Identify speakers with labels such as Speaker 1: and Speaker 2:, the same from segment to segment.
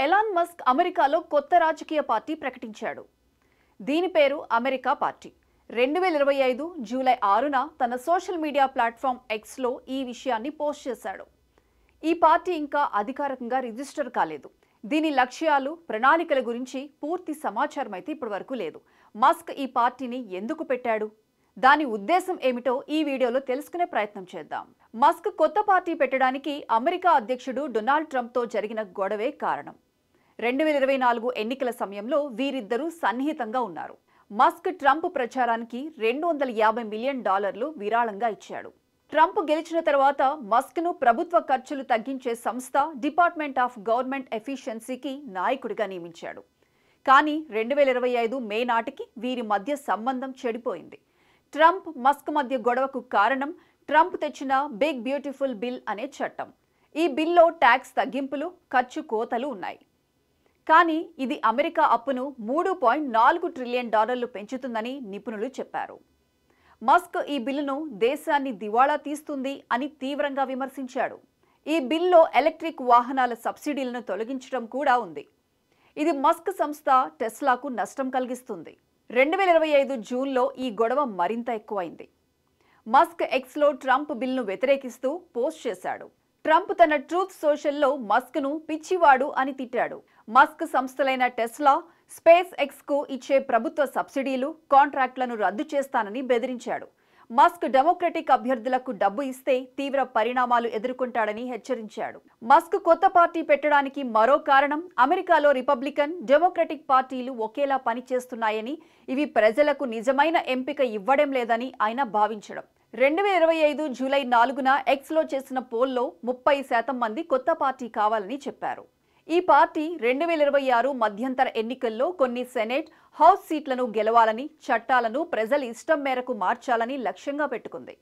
Speaker 1: Elon Musk అమెరికాలో కొత్త రాజకీయ పార్టీ ప్రకటించాడు. దీని పేరు అమెరికా పార్టీ. 2025 జూలై 6న తన సోషల్ మీడియా ప్లాట్ఫామ్ ఎక్స్లో ఈ విషయాన్ని పోస్ట్ చేశాడు. ఈ పార్టీ ఇంకా అధికారికంగా రిజిస్టర్ కాలేదు. దీని లక్ష్యాలు, ప్రణాళికల గురించి పూర్తి సమాచారం అయితే ఇప్పటివరకు లేదు. మస్క్ ఈ పార్టీని ఎందుకు పెట్టాడు, దాని ఉద్దేశం ఏమిటో ఈ వీడియోలో తెలుసుకునే ప్రయత్నం చేద్దాం. మస్క్ కొత్త పార్టీ పెట్టడానికి అమెరికా అధ్యక్షుడు డొనాల్డ్ ట్రంప్తో జరిగిన గొడవే కారణం. 2024 ఎన్నికల సమయంలో వీరిద్దరూ సన్నిహితంగా ఉన్నారు. మస్క్ ట్రంప్ ప్రచారానికి $250 మిలియన్ విరాళంగా ఇచ్చాడు. ట్రంప్ గెలిచిన తర్వాత మస్క్ను ప్రభుత్వ ఖర్చులు తగ్గించే సంస్థ డిపార్ట్మెంట్ ఆఫ్ గవర్నమెంట్ ఎఫిషియన్సీకి నాయకుడిగా నియమించాడు. కానీ 2025 మే నాటికి వీరి మధ్య సంబంధం చెడిపోయింది. ట్రంప్, మస్క్ మధ్య గొడవకు కారణం ట్రంప్ తెచ్చిన బిగ్ బ్యూటిఫుల్ బిల్ అనే చట్టం. ఈ బిల్లో ట్యాక్స్ తగ్గింపులు, ఖర్చు కోతలు ఉన్నాయి. కానీ ఇది అమెరికా అప్పును $3.4 ట్రిలియన్ పెంచుతుందని నిపుణులు చెప్పారు. మస్క్ ఈ బిల్లును దేశాన్ని దివాళా తీస్తుంది అని తీవ్రంగా విమర్శించాడు. ఈ బిల్లో ఎలక్ట్రిక్ వాహనాల సబ్సిడీలను తొలగించడం కూడా ఉంది. ఇది మస్క్ సంస్థ టెస్లాకు నష్టం కలిగిస్తుంది. 2025 జూన్లో ఈ గొడవ మరింత ఎక్కువైంది. మస్క్ ఎక్స్లో ట్రంప్ బిల్ను వ్యతిరేకిస్తూ పోస్ట్ చేశాడు. ట్రంప్ తన ట్రూత్ సోషల్లో మస్క్ను పిచ్చివాడు అని తిట్టాడు. మస్క్ సంస్థలైన టెస్లా, స్పేస్ ఎక్స్కు ఇచ్చే ప్రభుత్వ సబ్సిడీలు, కాంట్రాక్టులను రద్దు చేస్తానని బెదిరించాడు. మస్క్ డెమోక్రటిక్ అభ్యర్థులకు డబ్బు ఇస్తే తీవ్ర పరిణామాలు ఎదుర్కొంటాడని హెచ్చరించాడు. మస్క్ కొత్త పార్టీ పెట్టడానికి మరో కారణం అమెరికాలో రిపబ్లికన్, డెమోక్రటిక్ పార్టీలు ఒకేలా పనిచేస్తున్నాయని, ఇవి ప్రజలకు నిజమైన ఎంపిక ఇవ్వడం లేదని ఆయన భావించడం. 2025 జూలై 4న ఎక్స్లో చేసిన పోల్లో 30% మంది కొత్త పార్టీ కావాలని చెప్పారు. ఈ పార్టీ 2026 మధ్యంతర ఎన్నికల్లో కొన్ని సెనేట్, హౌస్ సీట్లను గెలవాలని, చట్టాలను ప్రజల ఇష్టం మేరకు మార్చాలని లక్ష్యంగా పెట్టుకుంది.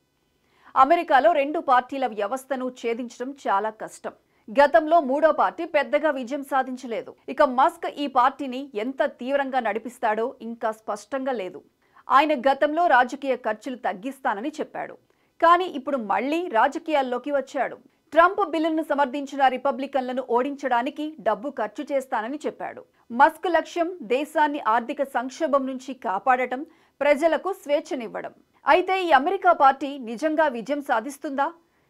Speaker 1: అమెరికాలో 2 పార్టీల వ్యవస్థను ఛేదించడం చాలా కష్టం. గతంలో మూడో పార్టీ పెద్దగా విజయం సాధించలేదు. ఇక మస్క్ ఈ పార్టీని ఎంత తీవ్రంగా నడిపిస్తాడో ఇంకా స్పష్టంగా లేదు. ఆయన గతంలో రాజకీయ ఖర్చులు తగ్గిస్తానని చెప్పాడు. కానీ ఇప్పుడు మళ్లీ రాజకీయాల్లోకి వచ్చాడు. ట్రంప్ బిల్లును సమర్థించిన రిపబ్లికన్లను ఓడించడానికి డబ్బు ఖర్చు చేస్తానని చెప్పాడు. మస్క్ లక్ష్యం దేశాన్ని ఆర్థిక సంక్షోభం నుంచి కాపాడటం, ప్రజలకు స్వేచ్ఛనివ్వడం. అయితే ఈ అమెరికా పార్టీ నిజంగా విజయం సాధిస్తుందా,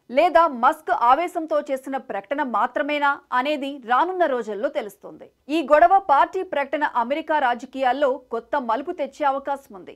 Speaker 1: లేదా మస్క్ ఆవేశంతో చేసిన ప్రకటన మాత్రమేనా అనేది రానున్న రోజుల్లో తెలుస్తుంది. ఈ గొడవ, పార్టీ ప్రకటన అమెరికా రాజకీయాల్లో కొత్త మలుపు తెచ్చే అవకాశం ఉంది.